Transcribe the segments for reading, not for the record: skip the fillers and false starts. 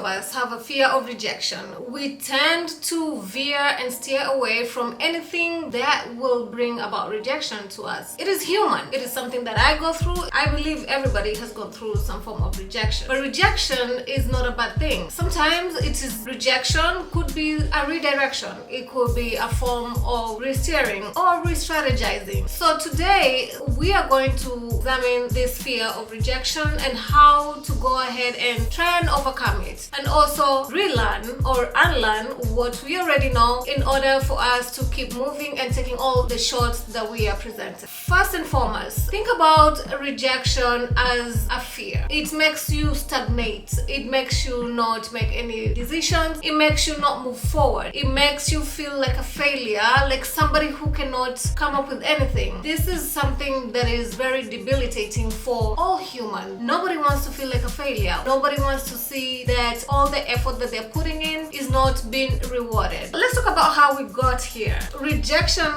of us have a fear of rejection. We tend to veer and steer away from anything that will bring about rejection to us. It is human. It is something that I go through. I believe everybody has gone through some form of rejection. But rejection is not a bad thing. Sometimes it is rejection could be a redirection. It could be a form of re-steering or re-strategizing. So today we are going to examine this fear of rejection and how to go ahead and try and overcome it, and also relearn or unlearn what we already know in order for us to keep moving and taking all the shots that we are presented. First and foremost, think about rejection as a fear. It makes you stagnate. It makes you not make any decisions. It makes you not move forward. It makes you feel like a failure, like somebody who cannot come up with anything. This is something that is very debilitating for all humans. Nobody wants to feel like a failure. Nobody wants to see that all the effort that they're putting in is not being rewarded. Let's talk about how we got here. Rejection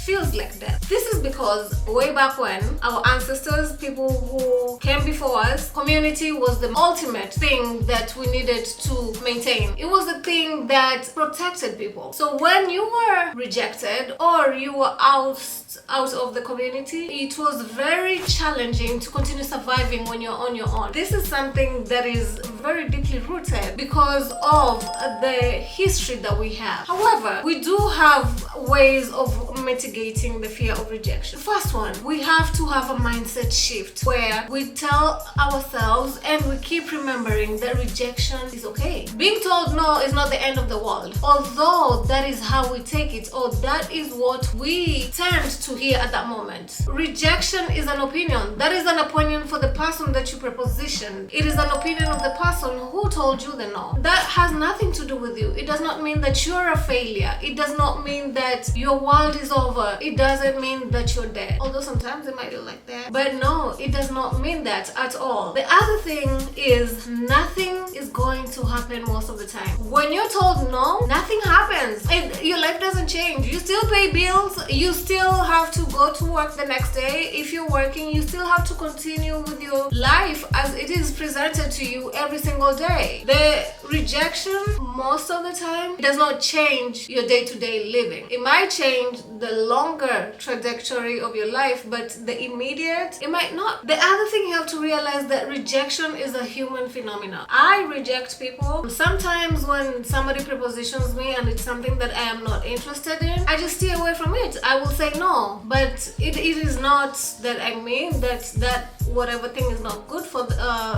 feels like that. This is because way back when, our ancestors, people who came before us, community was the ultimate thing that we needed to maintain. It was the thing that protected people. So when you were rejected or you were out of the community, it was very challenging to continue surviving when you're on your own. This is something that is very deeply rooted because of the history that we have. However, we do have ways of mitigating the fear of rejection. First one, we have to have a mindset shift where we tell ourselves and we keep remembering that rejection is okay. Being told no is not the end of the world, although that is how we take it, or that is what we tend to hear at that moment. Rejection is an opinion. That is an opinion for the person that you prepositioned. It is an opinion of the person who told you the no. That has nothing to do with you. It does not mean that you're a failure. It does not mean that your world is over. It doesn't mean that you're dead. Although sometimes it might be like that. But no, it does not mean that at all. The other thing is nothing is going to happen most of the time. When you're told no, nothing happens. Your life doesn't change. You still pay bills. You still have to go to work the next day. If you're working, you still have to continue with your life as it is presented to you every single day. The rejection, most of the time, does not change your day-to-day living. It might change the longer trajectory of your life, but the immediate, it might not. The other thing you have to realize that rejection is a human phenomenon. I reject people. Sometimes when somebody prepositions me and it's something that I am not interested in, I just stay away from it. I will say no, but it is not that I mean that whatever thing is not good for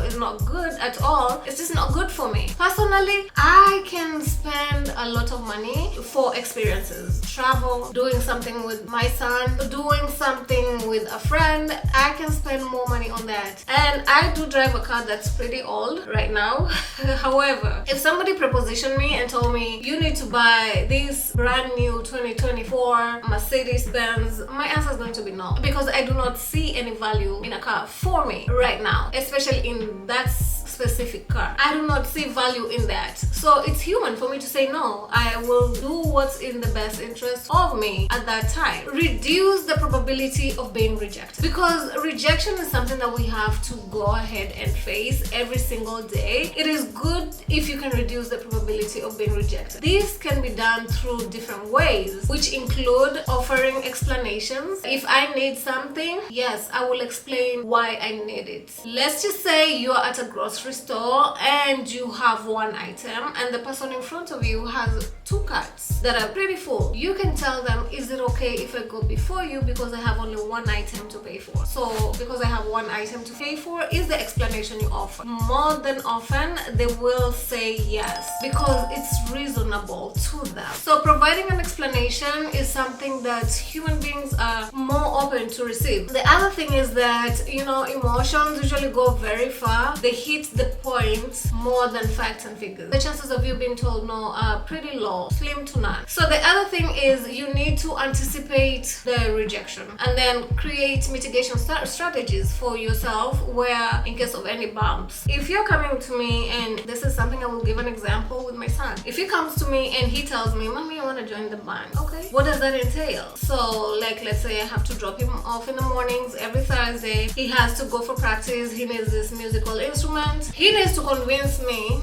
is not good at all. It's just not good for me. Personally, I can spend a lot of money for experiences, travel, doing something with my son, doing something with a friend. I can spend more money on that. And I do drive a car that's pretty old right now. However, if somebody propositioned me and told me you need to buy this brand new 2024 Mercedes-Benz, my answer is going to be no, because I do not see any value in a car for me right now, especially in that specific car. I do not see value in that. So it's human for me to say no. I will do what's in the best interest of me at that time. Reduce the probability of being rejected, because rejection is something that we have to go ahead and face every single day. It is good if you can reduce the probability of being rejected. This can be done through different ways, which include offering explanations. If I need something, yes, I will explain why I need it. Let's just say you are at a grocery store and you have one item and the person in front of you has two carts that are pretty full. You can tell them, is it okay if I go before you because I have only one item to pay for? So because I have one item to pay for is the explanation you offer. More than often they will say yes because it's reasonable to them. So providing an explanation is something that human beings are more open to receive. The other thing is that, emotions usually go very far. They hit the point more than facts and figures. The chances of you being told no are pretty low, slim to none. So the other thing is you need to anticipate the rejection and then create mitigation strategies for yourself where in case of any bumps. If you're coming to me, and this is something I will give an example with my son. If he comes to me and he tells me, Mommy, I want to join the band. Okay, what does that entail? So let's say I have to drop him off in the mornings every Thursday. He has to go for practice. He needs this musical instrument. He needs to convince me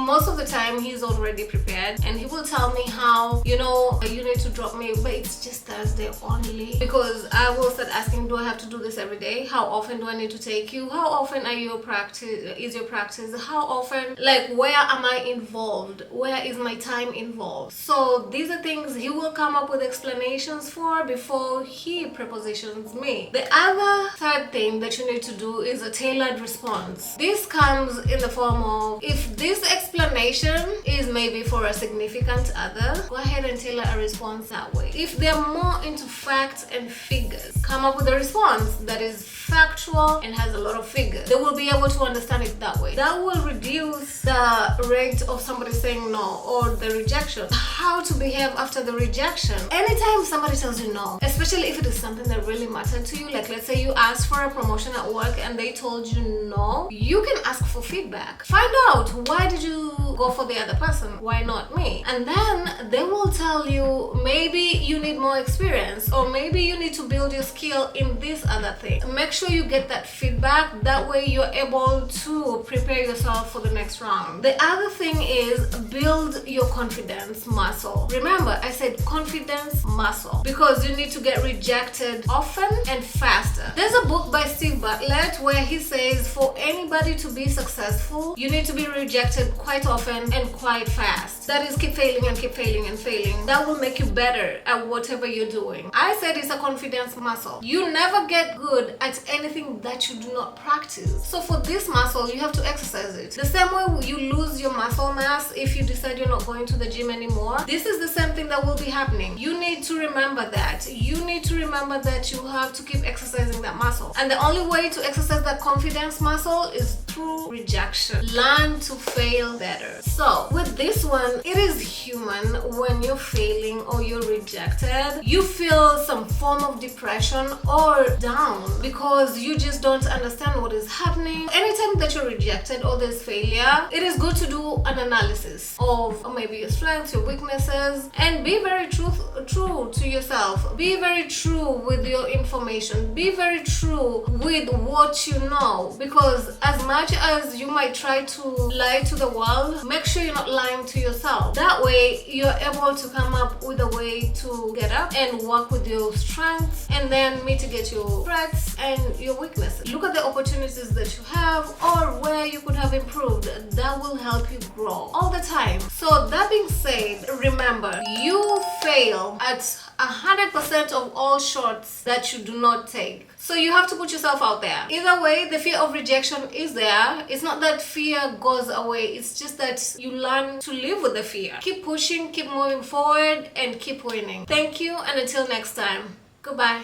most of the time he's already prepared, and he will tell me how, you need to drop me, but it's just Thursday only, because I will start asking, do I have to do this every day? How often do I need to take you? How often is your practice? How often, like, where am I involved? Where is my time involved? So these are things he will come up with explanations for before he prepositions me. The other third thing that you need to do is a tailored response. This comes in the form of, if this explanation is maybe for a significant other, go ahead and tailor a response that way. If they're more into facts and figures, come up with a response that is factual and has a lot of figures. They will be able to understand it that way. That will reduce the rate of somebody saying no or the rejection. How to behave after the rejection. Anytime somebody tells you no, especially if it is something that really mattered to you, like let's say you asked for a promotion at work and they told you no, you can ask for feedback. Find out, why did you go for the other person? Why not me? And then they will tell you, maybe you need more experience, or maybe you need to build your skill in this other thing. Make sure you get that feedback. That way you're able to prepare yourself for the next round. The other thing is build your confidence muscle. Remember, I said confidence muscle, because you need to get rejected often and faster. There's a book by Steve Bartlett where he says for anybody to be successful, you need to be rejected quite often and quite fast. That is, keep failing and keep failing and failing. That will make you better at whatever you're doing. I said it's a confidence muscle. You never get good at anything that you do not practice. So for this muscle, you have to exercise it. The same way you lose your muscle mass if you decide you're not going to the gym anymore, this is the same thing that will be happening. You need to remember that. You need to remember that you have to keep exercising that muscle. And the only way to exercise that confidence muscle is through rejection. Learn to fail better. So with this one, it is human when you're failing or you're rejected. You feel some form of depression or down because you just don't understand what is happening. Anytime that you're rejected or there's failure, it is good to do an analysis of maybe your strengths, your weaknesses, and be very true to yourself. Be very true with your information. Be very true with what you know, because as much as you might try to lie to the world, make sure you're not lying to yourself. That way you're able to come up with a way to get up and work with your strengths and then mitigate your threats and your weaknesses. Look at the opportunities that you have or where you could have improved. That will help you grow all the time. So that being said, remember, you fail at 100% of all shots that you do not take. So you have to put yourself out there. Either way, the fear of rejection is there. It's not that fear goes away. It's just that you learn to live with the fear. Keep pushing, keep moving forward, and keep winning. Thank you, and until next time. Goodbye.